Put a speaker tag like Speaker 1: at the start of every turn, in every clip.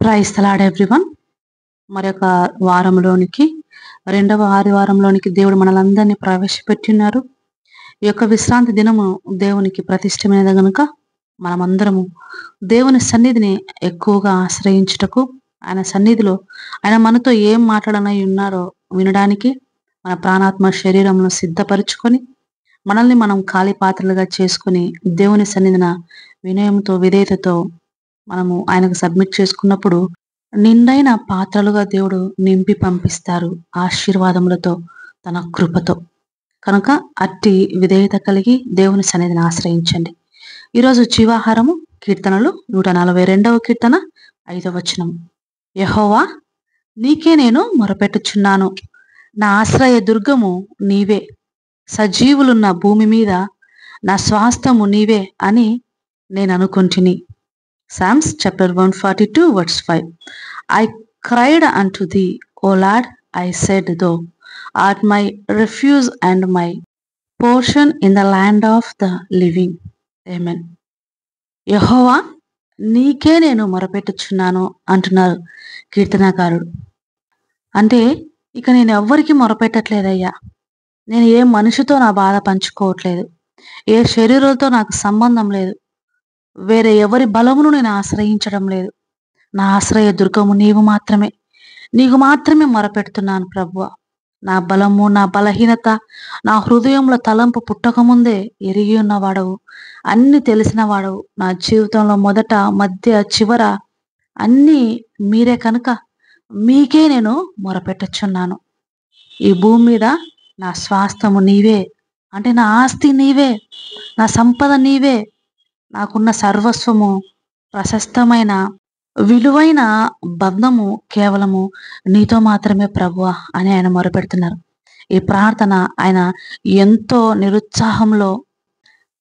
Speaker 1: Praise the lord everyone. మరొక వారంలోనికి, రెండవ ఆదివారంలోనికి దేవుడు మనలందరినీ ప్రవేశపెట్టిన్నారు. ఈ యొక్క విశ్రాంతి దినము దేవునికి ప్రతిష్టమైనది గనుక మనమందరము దేవుని సన్నిధిని ఎక్కువగా ఆశ్రయించుటకు, ఆయన సన్నిధిలో ఆయన మనతో ఏం మాట్లాడనై ఉన్నారో వినడానికి మన ప్రాణాత్మ శరీరమును సిద్ధపరుచుకొని, మనల్ని మనం ఖాళీ పాత్రలుగా చేసుకొని దేవుని సన్నిధిన వినయంతో విధేయతతో మనము ఆయనకు సబ్మిట్ చేసుకున్నప్పుడు నిండైన పాత్రలుగా దేవుడు నింపి పంపిస్తారు ఆశీర్వాదములతో, తన కృపతో. కనుక అట్టి విధేయత కలిగి దేవుని సన్నిధిని ఆశ్రయించండి. ఈరోజు జీవాహారము కీర్తనలు 142వ కీర్తన 5వ వచనం. యెహోవా, నీకే నేను మొరపెట్టుచున్నాను, నా ఆశ్రయ దుర్గము నీవే, సజీవులున్న భూమి మీద నా స్వాస్థ్యము నీవే అని నేను అనుకుంటుని. Psalms chapter 142 verse 5. I cried unto thee, O Lord, I said, thou art my refuge and my portion in the land of the living. Amen. యెహోవా, నీకే నేను మొరపెట్టుచున్నాను అంటున్నారు కీర్తనాకారుడు. అంటే ఇక నేను ఎవ్వరికి మొరపెట్టట్లేదయ్యా, నేను ఏ మనిషితో నా బాధ పంచుకోవట్లేదు, ఏ శరీరాలతో నాకు సంబంధం లేదు, వేరే ఎవరి బలమును నేను ఆశ్రయించడం లేదు. నా ఆశ్రయ దుర్గము నీవు మాత్రమే, నీకు మాత్రమే మొరపెడుతున్నాను ప్రభువా. నా బలము, నా బలహీనత, నా హృదయంలో తలంపు పుట్టకముందే ఎరిగి ఉన్నవాడవు, అన్ని తెలిసిన వాడవు. నా జీవితంలో మొదట, మధ్య, చివర అన్నీ మీరే కనుక మీకే నేను మొరపెట్టుచున్నాను. ఈ భూమి మీద నా స్వాస్థ్యము నీవే, అంటే నా ఆస్తి నీవే, నా సంపద నీవే, నాకున్న సర్వస్వము, ప్రశస్తమైన విలువైన బంధము కేవలము నీతో మాత్రమే ప్రభువా అని ఆయన మొరపెడుతున్నారు. ఈ ప్రార్థన ఆయన ఎంతో నిరుత్సాహంలో,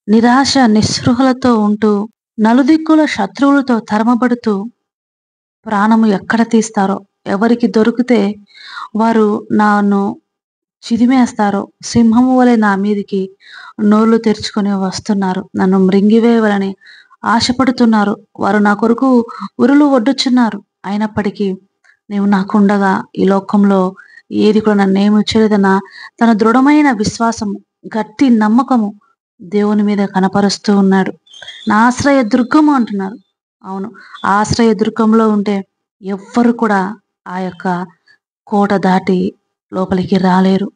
Speaker 1: నిరాశ నిస్పృహలతో ఉంటూ, నలుదిక్కుల శత్రువులతో తరమబడుతూ, ప్రాణము ఎక్కడ తీస్తారో, ఎవరికి దొరికితే వారు నన్ను చిదిమేస్తారో, సింహము వలె నా మీదికి నోళ్లు తెరుచుకొని వస్తున్నారు, నన్ను మృంగివేయవలని ఆశపడుతున్నారు, వారు నా కొరకు ఉరులు ఒడ్డుచున్నారు. అయినప్పటికీ నీవు నాకుండగా ఈ లోకంలో ఏది కూడా నన్నేమి చేయలేదన్న తన దృఢమైన విశ్వాసము, గట్టి నమ్మకము దేవుని మీద కనపరుస్తూ ఉన్నాడు. నా ఆశ్రయ దుర్గము అంటున్నారు. అవును, ఆశ్రయ దుర్గంలో ఉంటే ఎవ్వరు కూడా ఆ యొక్క కోట దాటి లోపలికి రాలేరు.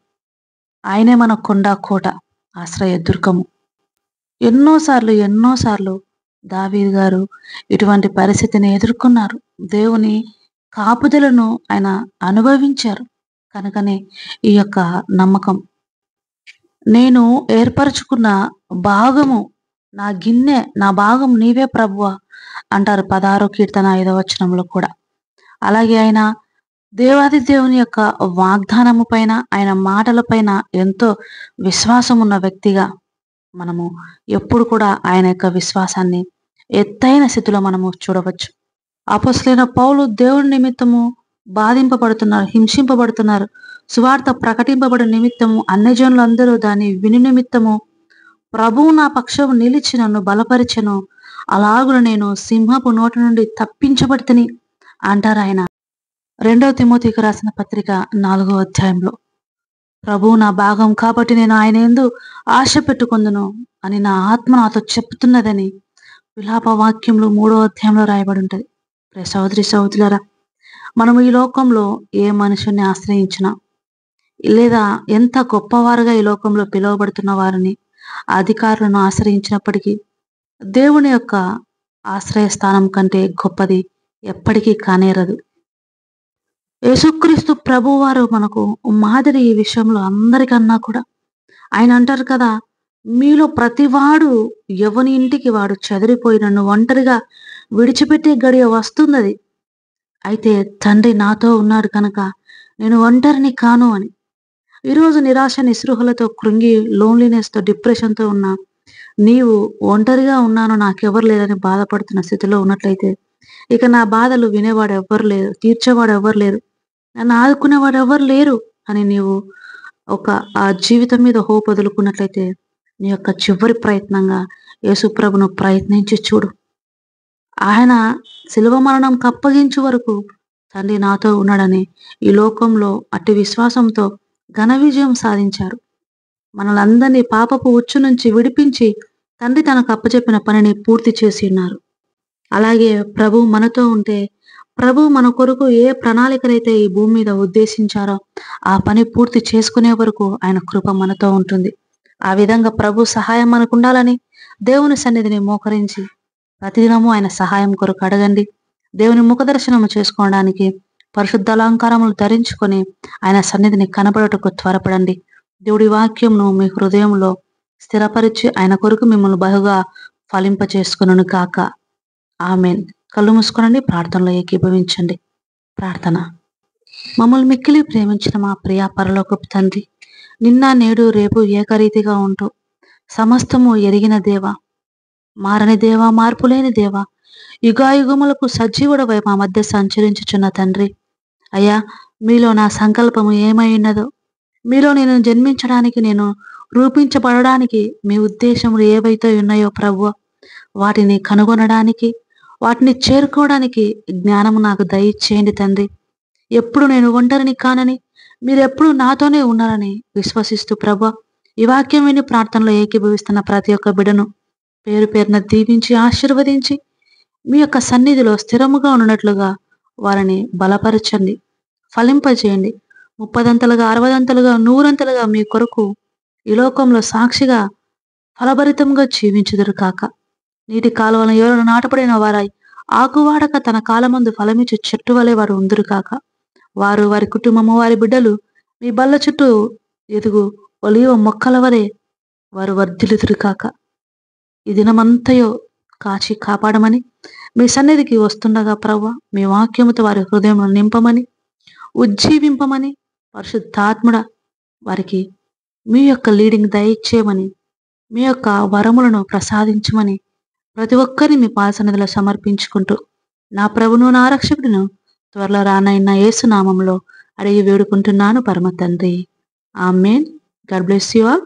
Speaker 1: ఆయనే మన కొండ కోట, ఆశ్రయ దుర్గము. ఎన్నోసార్లు దావీదు గారు ఇటువంటి పరిస్థితిని ఎదుర్కొన్నారు. దేవుని కాపుదలను ఆయన అనుభవించారు. కనుకనే ఈ యొక్క నమ్మకం, నేను ఏర్పరచుకున్న భాగము, నా గిన్నె, నా భాగం నీవే ప్రభువా అంటారు 16వ కీర్తన 5వ వచనంలో కూడా. అలాగే ఆయన దేవాది దేవుని యొక్క వాగ్దానము పైన, ఆయన మాటల పైన ఎంతో విశ్వాసం ఉన్న వ్యక్తిగా మనము ఎప్పుడు కూడా ఆయన యొక్క విశ్వాసాన్ని ఎత్తైన స్థితిలో మనము చూడవచ్చు. అపొస్తలుడైన పౌలు దేవుని నిమిత్తము బాధింపబడుతున్నారు, హింసింపబడుతున్నారు, సువార్త ప్రకటింపబడిన నిమిత్తము అన్యజనులందరూ దాన్ని విని నిమిత్తము ప్రభువు నా పక్షము నిలిచి నన్ను బలపరిచెను, అలాగున నేను సింహపు నోటి నుండి తప్పించబడితిని అంటారు ఆయన 2వ తిమోతికి రాసిన పత్రిక 4వ అధ్యాయంలో. ప్రభువు నా భాగం కాబట్టి నేను ఆయన యందు ఆశ పెట్టుకొందును అని నా ఆత్మ నాతో చెప్తున్నదని విలాప వాక్యంలో 3వ అధ్యాయంలో రాయబడి ఉంటుంది. సహోదరి సహోదరులారా, మనము ఈ లోకంలో ఏ మనుషుని ఆశ్రయించినా, లేదా ఎంత గొప్పవారుగా ఈ లోకంలో పిలువబడుతున్న వారిని, అధికారులను ఆశ్రయించినప్పటికీ దేవుని యొక్క ఆశ్రయ స్థానం కంటే గొప్పది ఎప్పటికీ కానేరదు. యేసుక్రీస్తు ప్రభువారు మనకు మాదిరి ఈ విషయంలో అందరికన్నా కూడా. ఆయన అంటారు కదా, మీలో ప్రతివాడు ఎవని ఇంటికి వాడు చెదిరిపోయి నన్ను ఒంటరిగా విడిచిపెట్టే గడియ వస్తున్నది, అయితే తండ్రి నాతో ఉన్నాడు కనుక నేను ఒంటరిని కాను అని. ఈరోజు నిరాశ నిస్పృహలతో కృంగి, లోన్లీనెస్తో, డిప్రెషన్తో ఉన్న నీవు ఒంటరిగా ఉన్నాను, నాకెవరు లేదని బాధపడుతున్న స్థితిలో ఉన్నట్లయితే, ఇక నా బాధలు వినేవాడు ఎవ్వరు లేరు, తీర్చేవాడు ఎవ్వరు లేరు, నన్ను ఆదుకునేవాడు ఎవరు లేరు అని నీవు ఆ జీవితం మీద హోప్ వదులుకున్నట్లయితే, నీ యొక్క చివరి ప్రయత్నంగా యేసు ప్రభును ప్రయత్నించి చూడు. ఆయన శిలువ మరణంకు అప్పగించు వరకు తండ్రి నాతో ఉన్నాడని ఈ లోకంలో అట్టి విశ్వాసంతో ఘన విజయం సాధించారు. మనలందరినీ పాపపు ఉచ్చు నుంచి విడిపించి తండ్రి తనకు అప్పచెప్పిన పనిని పూర్తి చేసి ఉన్నారు. అలాగే ప్రభు మనతో ఉంటే, ప్రభు మన కొరకు ఏ ప్రణాళికనైతే ఈ భూమి మీద ఉద్దేశించారో ఆ పని పూర్తి చేసుకునే వరకు ఆయన కృప మనతో ఉంటుంది. ఆ విధంగా ప్రభు సహాయం మనకు ఉండాలని దేవుని సన్నిధిని మోకరించి ప్రతిదినము ఆయన సహాయం కొరకు అడగండి. దేవుని ముఖదర్శనము చేసుకోవడానికి పరిశుద్ధ అలంకారములు ధరించుకొని ఆయన సన్నిధిని కనబడుటకు త్వరపడండి. దేవుడి వాక్యంను మీ హృదయంలో స్థిరపరిచి ఆయన కొరకు మిమ్మల్ని బహుగా ఫలింపచేసుకొనును కాక. ఆమెన్. కళ్ళు మూసుకోనండి, ప్రార్థనలో ఏకీభవించండి. ప్రార్థన. మమ్మల్ని మిక్కిలి ప్రేమించిన మా ప్రియ పరలోకపు తండ్రి, నిన్న నేడు రేపు ఏకరీతిగా ఉంటూ సమస్తము ఎరిగిన దేవ, మారని దేవ, మార్పులేని దేవ, యుగాయుగములకు సజీవుడవై మా మధ్య సంచరించుచున్న తండ్రి, అయ్యా మీలో నా సంకల్పము ఏమై ఉన్నదో, మీలో నేను జన్మించడానికి, నేను రూపించబడడానికి మీ ఉద్దేశములు ఏవైతే ఉన్నాయో ప్రభువా, వాటిని కనుగొనడానికి, వాటిని చేరుకోవడానికి జ్ఞానము నాకు దయచేయండి తండ్రి. ఎప్పుడు నేను ఒంటరిని కానని, మీరెప్పుడు నాతోనే ఉన్నారని విశ్వసిస్తూ ప్రభువా, ఈ వాక్యం విని ప్రార్థనలో ఏకీభవిస్తున్న ప్రతి ఒక్క బిడ్డను పేరు పేరున దీవించి ఆశీర్వదించి మీ యొక్క సన్నిధిలో స్థిరముగా ఉన్నట్లుగా వారిని బలపరచండి, ఫలింపజేయండి. 30 60 100 మీ కొరకు ఈ లోకంలో సాక్షిగా ఫలభరితంగా జీవించుదురు కాక. నీటి కాలువలను ఎవరు నాటపడిన వారై ఆకువాడక తన కాలమందు ఫలమిచ్చు చెట్టు వలె వారు ఉందురు కాక. వారు, వారి కుటుంబము, వారి బిడ్డలు మీ బల్ల చుట్టూ ఎదుగు ఒలీవ మొక్కల వలె వారు వర్ధిల్లుదురు కాక. ఈ దినమంతయో కాచి కాపాడమని మీ సన్నిధికి వస్తుండగా ప్రభువా, మీ వాక్యముతో వారి హృదయమును నింపమని, ఉజ్జీవింపమని, పరిశుద్ధాత్ముడ వారికి మీ యొక్క లీడింగ్ దయచేయమని, మీ యొక్క వరములను ప్రసాదించమని ప్రతి ఒక్కరిని మీ పాద సన్నిధిలో సమర్పించుకుంటూ నా ప్రభును, నా రక్షకుడును, త్వరలో రానైన యేసు నామములో అడిగి వేడుకుంటున్నాను పరమ తండ్రి. Amen. God bless you all.